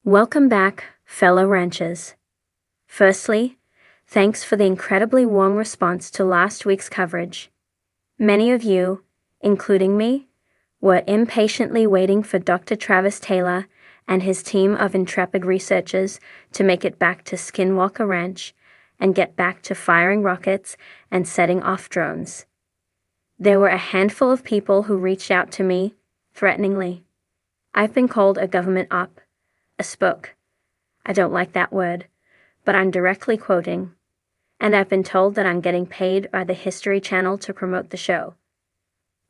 Welcome back, fellow ranchers. Firstly, thanks for the incredibly warm response to last week's coverage. Many of you, including me, were impatiently waiting for Dr. Travis Taylor and his team of intrepid researchers to make it back to Skinwalker Ranch and get back to firing rockets and setting off drones. There were a handful of people who reached out to me, threateningly. I've been called a government op, a spook. I don't like that word, but I'm directly quoting. And I've been told that I'm getting paid by the History Channel to promote the show.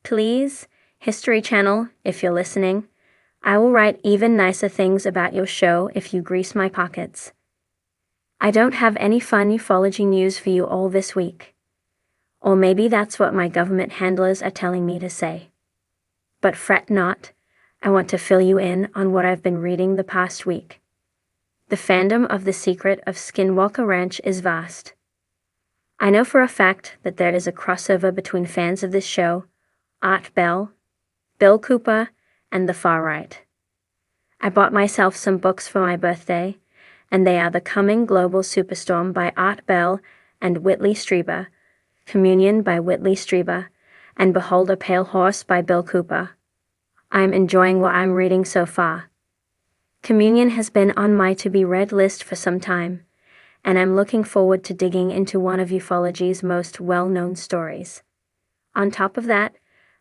Please, History Channel, if you're listening, I will write even nicer things about your show if you grease my pockets. I don't have any fun ufology news for you all this week. Or maybe that's what my government handlers are telling me to say. But fret not, I want to fill you in on what I've been reading the past week. The fandom of The Secret of Skinwalker Ranch is vast. I know for a fact that there is a crossover between fans of this show, Art Bell, Bill Cooper, and the far right. I bought myself some books for my birthday, and they are The Coming Global Superstorm by Art Bell and Whitley Strieber, Communion by Whitley Strieber, and Behold a Pale Horse by Bill Cooper. I'm enjoying what I'm reading so far. Communion has been on my to-be-read list for some time, and I'm looking forward to digging into one of ufology's most well-known stories. On top of that,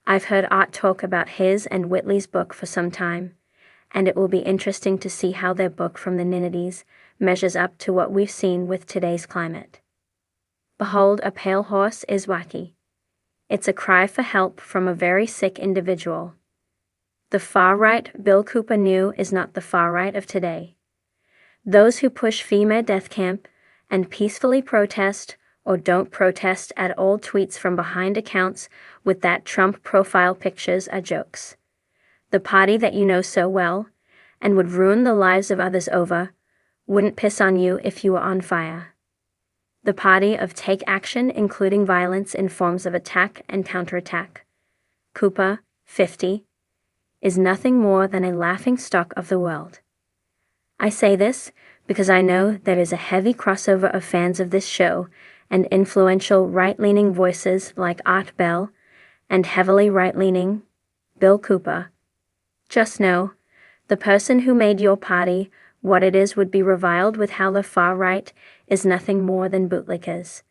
I've heard Art talk about his and Whitley's book for some time, and it will be interesting to see how their book from the Ninities measures up to what we've seen with today's climate. Behold a Pale Horse is wacky. It's a cry for help from a very sick individual. The far right Bill Cooper knew is not the far right of today. Those who push female death camp and peacefully protest or don't protest at all tweets from behind accounts with that Trump profile pictures are jokes. The party that you know so well and would ruin the lives of others over wouldn't piss on you if you were on fire. The party of take action, including violence in forms of attack and counterattack. Cooper, 50, is nothing more than a laughingstock of the world. I say this because I know there is a heavy crossover of fans of this show and influential right-leaning voices like Art Bell and heavily right-leaning Bill Cooper. Just know, the person who made your party what it is would be reviled with how the far right is nothing more than bootlickers.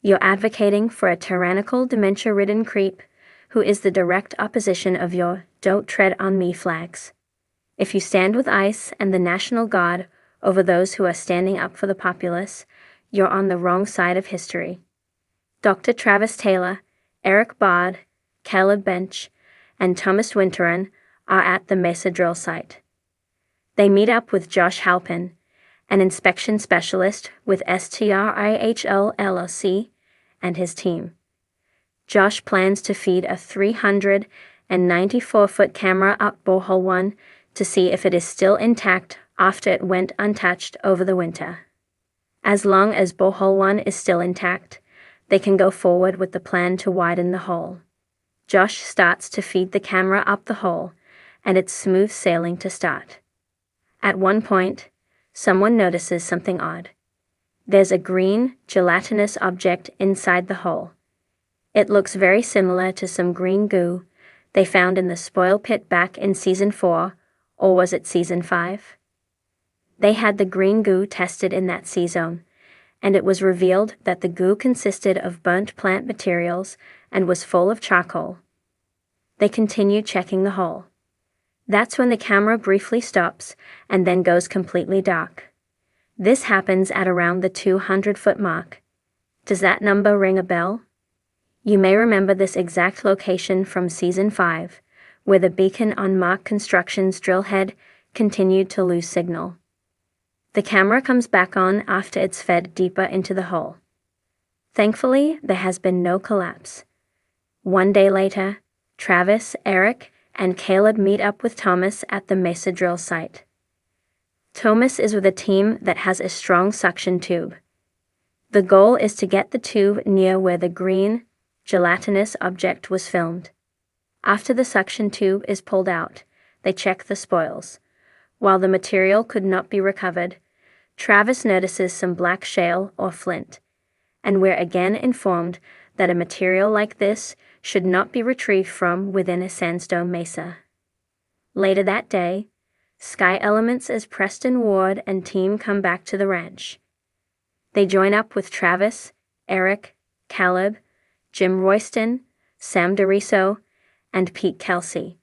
You're advocating for a tyrannical, dementia-ridden creep who is the direct opposition of your "Don't Tread on Me" flags. If you stand with ICE and the National Guard over those who are standing up for the populace, you're on the wrong side of history. Dr. Travis Taylor, Eric Bard, Caleb Bench, and Thomas Winteran are at the Mesa drill site. They meet up with Josh Halpin, an inspection specialist with STRIHL LLC, and his team. Josh plans to feed a 394-foot camera up borehole 1 to see if it is still intact after it went untouched over the winter. As long as borehole 1 is still intact, they can go forward with the plan to widen the hole. Josh starts to feed the camera up the hole, and it's smooth sailing to start. At one point, someone notices something odd. There's a green, gelatinous object inside the hole. It looks very similar to some green goo they found in the spoil pit back in Season 4, or was it Season 5? They had the green goo tested in that sea-zone, and it was revealed that the goo consisted of burnt plant materials and was full of charcoal. They continue checking the hole. That's when the camera briefly stops and then goes completely dark. This happens at around the 200-foot mark. Does that number ring a bell? You may remember this exact location from Season 5, where the beacon on Mark Construction's drill head continued to lose signal. The camera comes back on after it's fed deeper into the hole. Thankfully, there has been no collapse. One day later, Travis, Eric, and Caleb meet up with Thomas at the Mesa drill site. Thomas is with a team that has a strong suction tube. The goal is to get the tube near where the green, gelatinous object was filmed. After the suction tube is pulled out, they check the spoils. While the material could not be recovered, Travis notices some black shale or flint, and we're again informed that a material like this should not be retrieved from within a sandstone mesa. Later that day, Sky Elements as Preston Ward and team come back to the ranch. They join up with Travis, Eric, Caleb, Jim Royston, Sam DeRiso, and Pete Kelsey.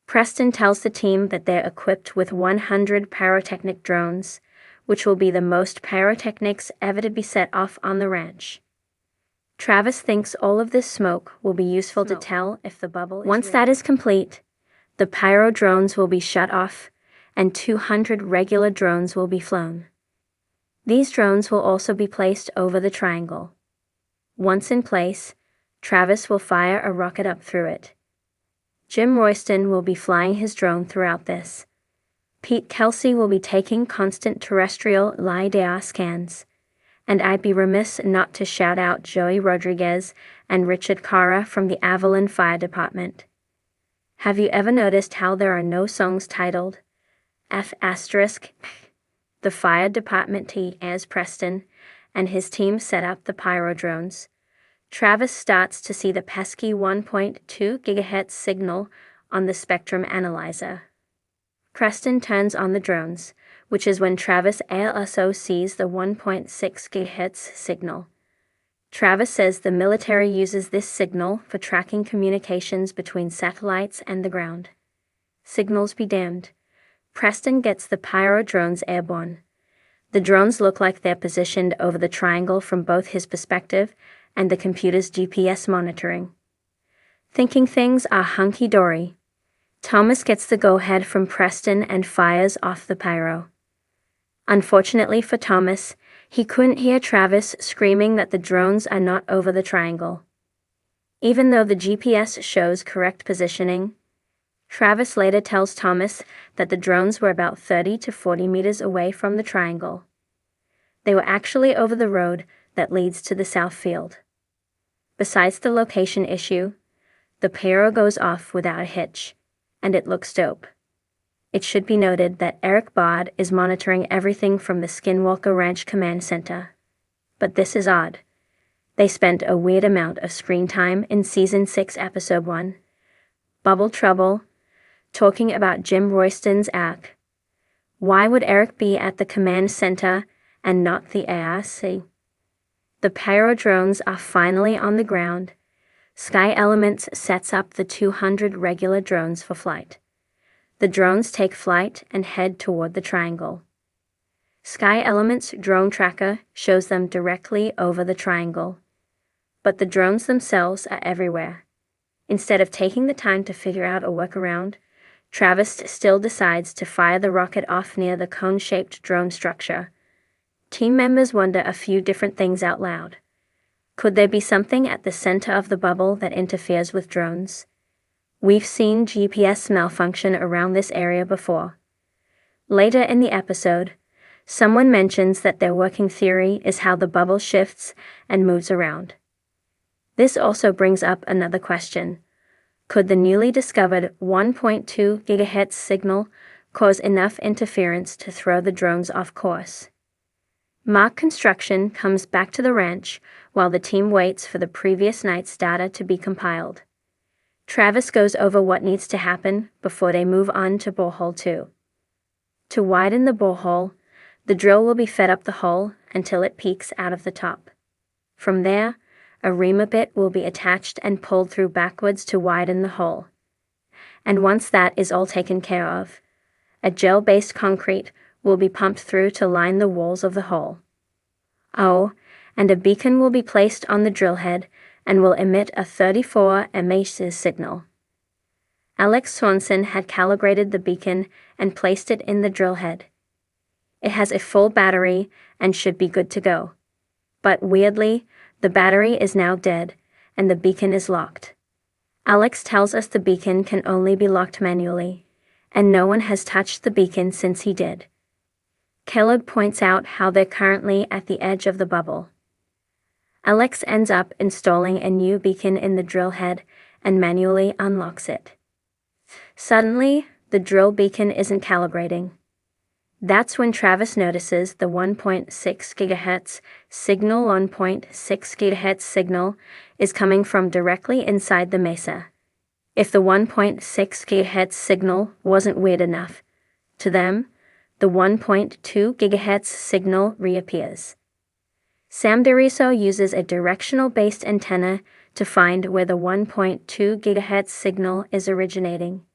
Preston tells the team that they're equipped with 100 pyrotechnic drones, which will be the most pyrotechnics ever to be set off on the ranch. Travis thinks all of this smoke will be useful to tell if the bubble is Once real. that is complete, the pyro drones will be shut off, and 200 regular drones will be flown. These drones will also be placed over the triangle. Once in place, Travis will fire a rocket up through it. Jim Royston will be flying his drone throughout this. Pete Kelsey will be taking constant terrestrial LiDAR scans, and I'd be remiss not to shout out Joey Rodriguez and Richard Cara from the Avalon Fire Department. Have you ever noticed how there are no songs titled F***? The fire department T as Preston and his team set up the pyro drones. Travis starts to see the pesky 1.2 GHz signal on the spectrum analyzer. Preston turns on the drones, which is when Travis also sees the 1.6 GHz signal. Travis says the military uses this signal for tracking communications between satellites and the ground. Signals be damned. Preston gets the pyro drones airborne. The drones look like they're positioned over the triangle from both his perspective and the computer's GPS monitoring. Thinking things are hunky-dory, Thomas gets the go-ahead from Preston and fires off the pyro. Unfortunately for Thomas, he couldn't hear Travis screaming that the drones are not over the triangle. Even though the GPS shows correct positioning, Travis later tells Thomas that the drones were about 30 to 40 meters away from the triangle. They were actually over the road that leads to the south field. Besides the location issue, the pyro goes off without a hitch, and it looks dope. It should be noted that Eric Bard is monitoring everything from the Skinwalker Ranch Command Center. But this is odd. They spent a weird amount of screen time in Season 6, Episode 1, Bubble Trouble, talking about Jim Royston's ARC. Why would Eric be at the command center and not the ARC? The pyro drones are finally on the ground. Sky Elements sets up the 200 regular drones for flight. The drones take flight and head toward the triangle. Sky Elements' drone tracker shows them directly over the triangle. But the drones themselves are everywhere. Instead of taking the time to figure out a workaround, Travis still decides to fire the rocket off near the cone-shaped drone structure. Team members wonder a few different things out loud. Could there be something at the center of the bubble that interferes with drones? We've seen GPS malfunction around this area before. Later in the episode, someone mentions that their working theory is how the bubble shifts and moves around. This also brings up another question. Could the newly discovered 1.2 GHz signal cause enough interference to throw the drones off course? Mark Construction comes back to the ranch while the team waits for the previous night's data to be compiled. Travis goes over what needs to happen before they move on to borehole 2. To widen the borehole, the drill will be fed up the hole until it peaks out of the top. From there, a reamer bit will be attached and pulled through backwards to widen the hole. And once that is all taken care of, a gel-based concrete will be pumped through to line the walls of the hole. Oh, and a beacon will be placed on the drill head and will emit a 34 mHz signal. Alex Swanson had calibrated the beacon and placed it in the drill head. It has a full battery and should be good to go. But weirdly, the battery is now dead and the beacon is locked. Alex tells us the beacon can only be locked manually, and no one has touched the beacon since he did. Caleb points out how they're currently at the edge of the bubble. Alex ends up installing a new beacon in the drill head and manually unlocks it. Suddenly, the drill beacon isn't calibrating. That's when Travis notices the 1.6 GHz signal. 1.6 GHz signal is coming from directly inside the Mesa. If the 1.6 GHz signal wasn't weird enough, to them, the 1.2 GHz signal reappears. Sam DeRiso uses a directional-based antenna to find where the 1.2 GHz signal is originating.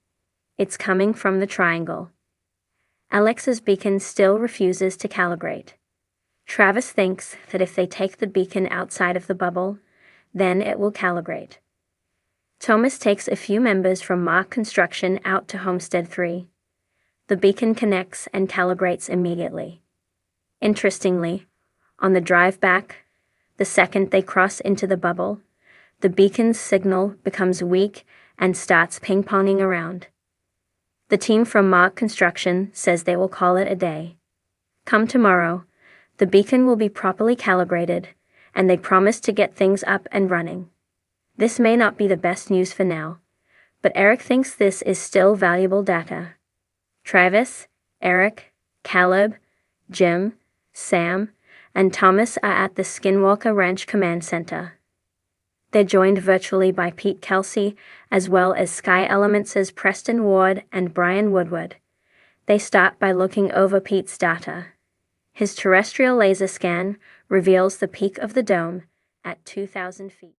It's coming from the triangle. Alex's beacon still refuses to calibrate. Travis thinks that if they take the beacon outside of the bubble, then it will calibrate. Thomas takes a few members from Mark Construction out to Homestead 3. The beacon connects and calibrates immediately. Interestingly, on the drive back, the second they cross into the bubble, the beacon's signal becomes weak and starts ping-ponging around. The team from Mark Construction says they will call it a day. Come tomorrow, the beacon will be properly calibrated, and they promise to get things up and running. This may not be the best news for now, but Eric thinks this is still valuable data. Travis, Eric, Caleb, Jim, Sam, and Thomas are at the Skinwalker Ranch Command Center. They're joined virtually by Pete Kelsey, as well as Sky Elements' Preston Ward and Brian Woodward. They start by looking over Pete's data. His terrestrial laser scan reveals the peak of the dome at 2,000 feet.